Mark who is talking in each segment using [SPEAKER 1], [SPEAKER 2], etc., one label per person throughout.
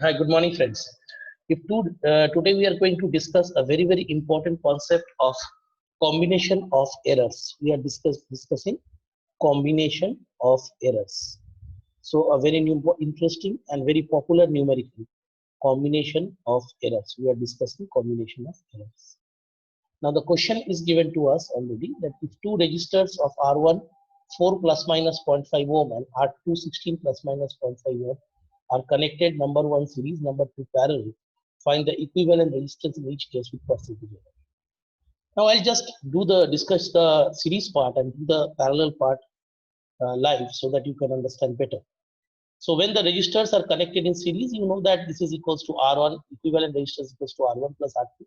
[SPEAKER 1] Hi, good morning, friends. Today we are going to discuss a very important concept of combination of errors. We are discussing combination of errors. So a very interesting and very popular numerical combination of errors. We are discussing combination of errors. Now the question is given to us already that if two registers of R1 4 plus minus zero point 0.5 ohm and R2 16 plus minus zero point 0.5 ohm are connected number 1 series, number 2 parallel, find the equivalent resistance in each case with percentage error. Now I'll just discuss the series part and do the parallel part live so that you can understand better. So when the registers are connected in series, you know that this is equals to R1, equivalent resistance equals to R1 plus R2.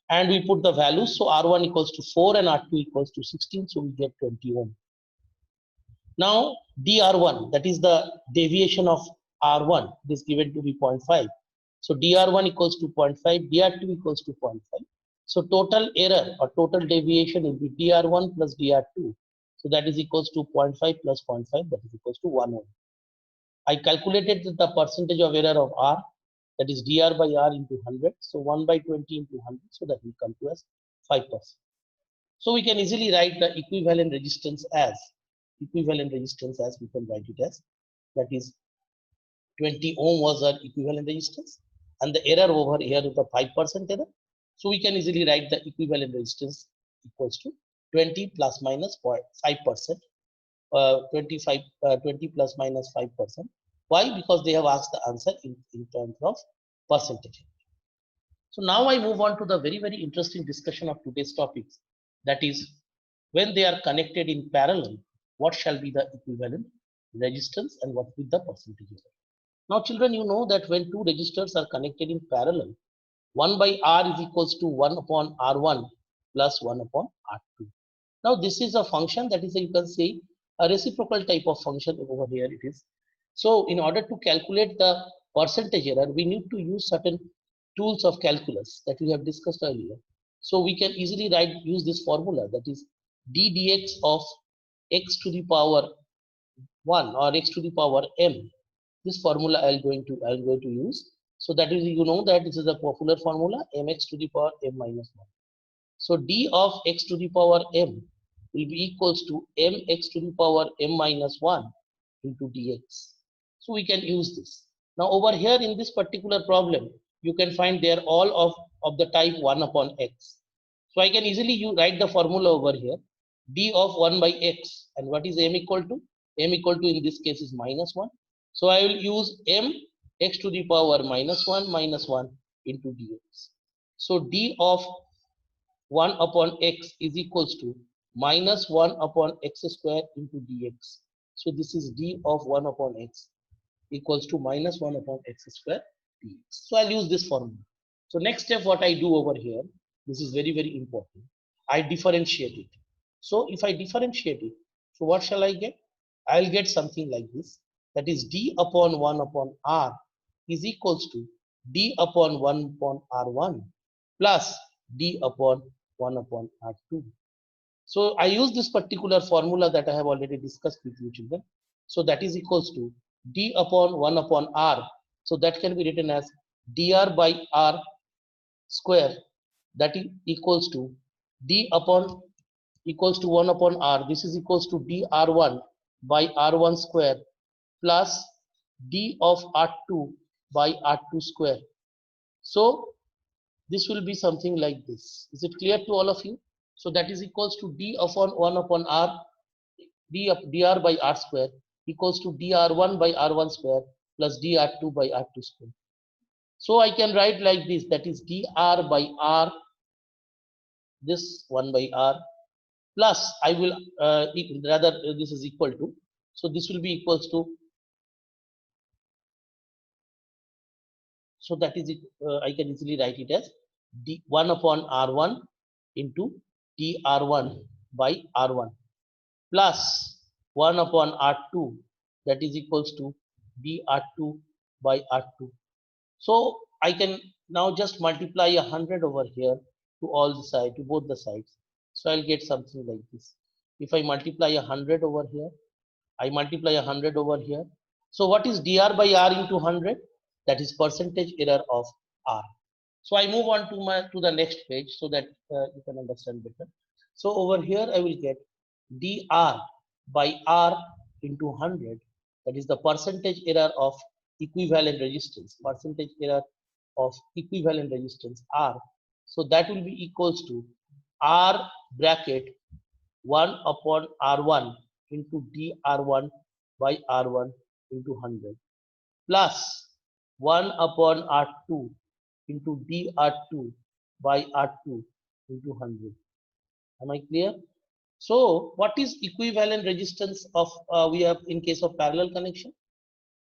[SPEAKER 1] And we put the values, so R1 equals to 4 and R2 equals to 16, so we get 20 ohm. Now dr1, that is the deviation of R1, it is given to be 0.5. So dr1 equals to 0.5, dr2 equals to 0.5. So total error or total deviation will be dr1 plus dr2. So that is equals to 0.5 plus 0.5, that is equals to 1 ohm. I calculated the percentage of error of R, that is dr by R into 100. So 1 by 20 into 100, so that will come to as 5%. So we can easily write the equivalent resistance as we can write it as, that is 20 ohm was our equivalent resistance, and the error over here is the 5% error. So we can easily write the equivalent resistance equals to 20 plus minus 5%, 20 plus minus 5%. Why? Because they have asked the answer in terms of percentage. So now I move on to the very interesting discussion of today's topics. That is, when they are connected in parallel, what shall be the equivalent resistance and what will be the percentage error? Now children, you know that when two resistors are connected in parallel, 1 by R is equals to 1 upon R1 plus 1 upon R2. Now this is a function, that is, you can say a reciprocal type of function over here it is. So in order to calculate the percentage error, we need to use certain tools of calculus that we have discussed earlier. So we can easily use this formula, that is d dx of x to the power 1 or x to the power m. This formula I'm going to use. So that is, you know that this is a popular formula, mx to the power m minus 1. So d of x to the power m will be equals to mx to the power m minus 1 into dx. So we can use this. Now over here in this particular problem, you can find they are all of the type 1 upon x. So I can easily write the formula over here, d of 1 by x, and what is m equal to? M equal to in this case is minus 1. So I will use m x to the power minus 1 into dx. So d of 1 upon x is equals to minus 1 upon x square into dx. So this is d of 1 upon x equals to minus 1 upon x square dx. So I'll use this formula. So next step what I do over here, this is very important. I differentiate it. So if I differentiate it, so what shall I get? I'll get something like this. That is d upon 1 upon r is equals to d upon 1 upon r1 plus d upon 1 upon r2. So I use this particular formula that I have already discussed with you children. So that is equals to d upon 1 upon r. So that can be written as dr by r square, that is equals to d upon equals to 1 upon r. This is equals to dr1 by r1 square plus d of r2 by r2 square. So this will be something like this. Is it clear to all of you? So that is equals to d upon 1 upon r, dr by r square equals to dr1 by r1 square plus dr2 by r2 square. So I can write like this, that is dr by r, this 1 by r, plus I will rather this is equal to, so this will be equals to, so that is it, I can easily write it as d1 upon r1 into dr1 by r1 plus 1 upon r2, that is equals to dr2 by r2. So I can now just multiply 100 over here to all the sides, to both the sides. So I'll get something like this. If I multiply 100 over here, I multiply 100 over here. So what is dr by r into 100? that is percentage error of R. So I move on to the next page so that you can understand better. So over here I will get dr by R into 100, that is the percentage error of equivalent resistance, percentage error of equivalent resistance R. So that will be equals to R bracket 1 upon R1 into dr1 by R1 into 100 plus 1 upon R2 into dr2 by R2 into 100. Am I clear? So what is equivalent resistance of we have in case of parallel connection?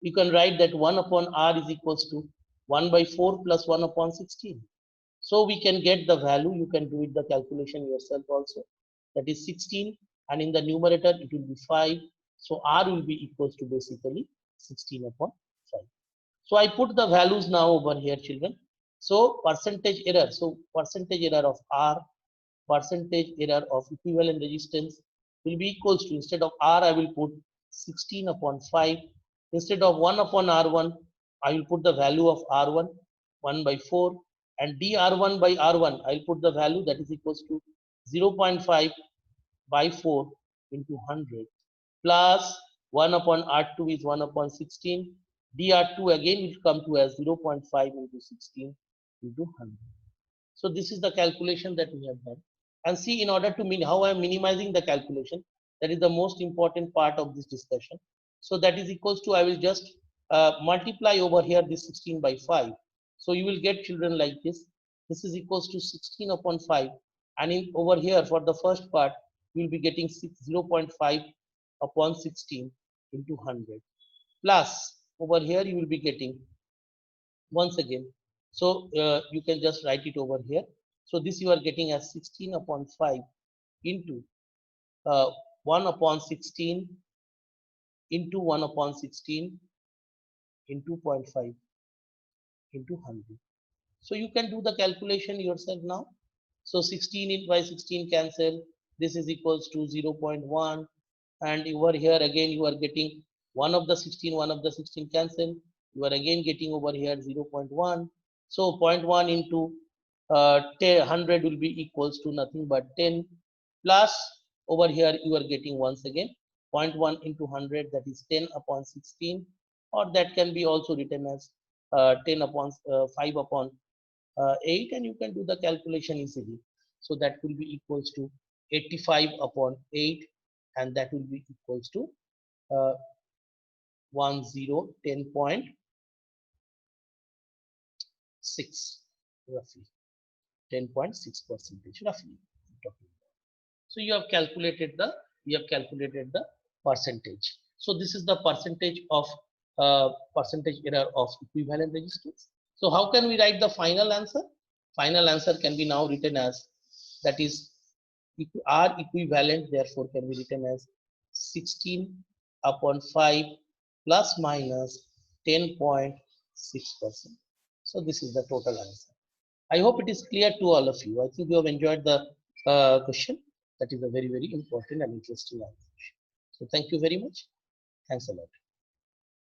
[SPEAKER 1] You can write that 1 upon R is equals to 1 by 4 plus 1 upon 16. So we can get the value. You can do it the calculation yourself also. That is 16, and in the numerator it will be 5. So R will be equals to basically 16 upon 5. So I put the values now over here, children. So percentage error. So percentage error of R, percentage error of equivalent resistance will be equals to, instead of R I will put 16 upon 5. Instead of 1 upon R1, I will put the value of R1 1 by 4, and dr1 by R1 I will put the value that is equals to 0.5 by 4 into 100 plus 1 upon R2 is 1 upon 16. dr2 again will come to as 0.5 into 16 into 100. So this is the calculation that we have done. And see, in order to mean how I am minimizing the calculation, that is the most important part of this discussion. So that is equals to, I will just multiply over here this 16 by 5. So you will get, children, like this. This is equals to 16 upon 5. And in over here for the first part, you will be getting 0.5 upon 16 into 100. Plus over here you will be getting once again. So you can just write it over here. So this you are getting as 16 upon 5 into 1 upon 16 into 1 upon 16 into 0.5 into 100. So you can do the calculation yourself now. So 16 by 16 cancel. This is equals to 0.1. And over here again you are getting 1 of the 16, 1 of the 16 cancel. You are again getting over here 0.1. So 0.1 into 100 will be equals to nothing but 10, plus over here you are getting once again 0.1 into 100, that is 10 upon 16, or that can be also written as 10 upon 5 upon 8, and you can do the calculation easily. So that will be equals to 85 upon 8, and that will be equals to 10.6 roughly, 10.6 percentage roughly. So you have calculated the percentage. So this is the percentage of percentage error of equivalent resistance. So how can we write the final answer? Final answer can be now written as, that is R equivalent, therefore can be written as 16 upon 5 plus minus 10.6%. So this is the total answer. I hope it is clear to all of you. I think you have enjoyed the question. That is a very, very important and interesting answer. So thank you very much. Thanks a lot.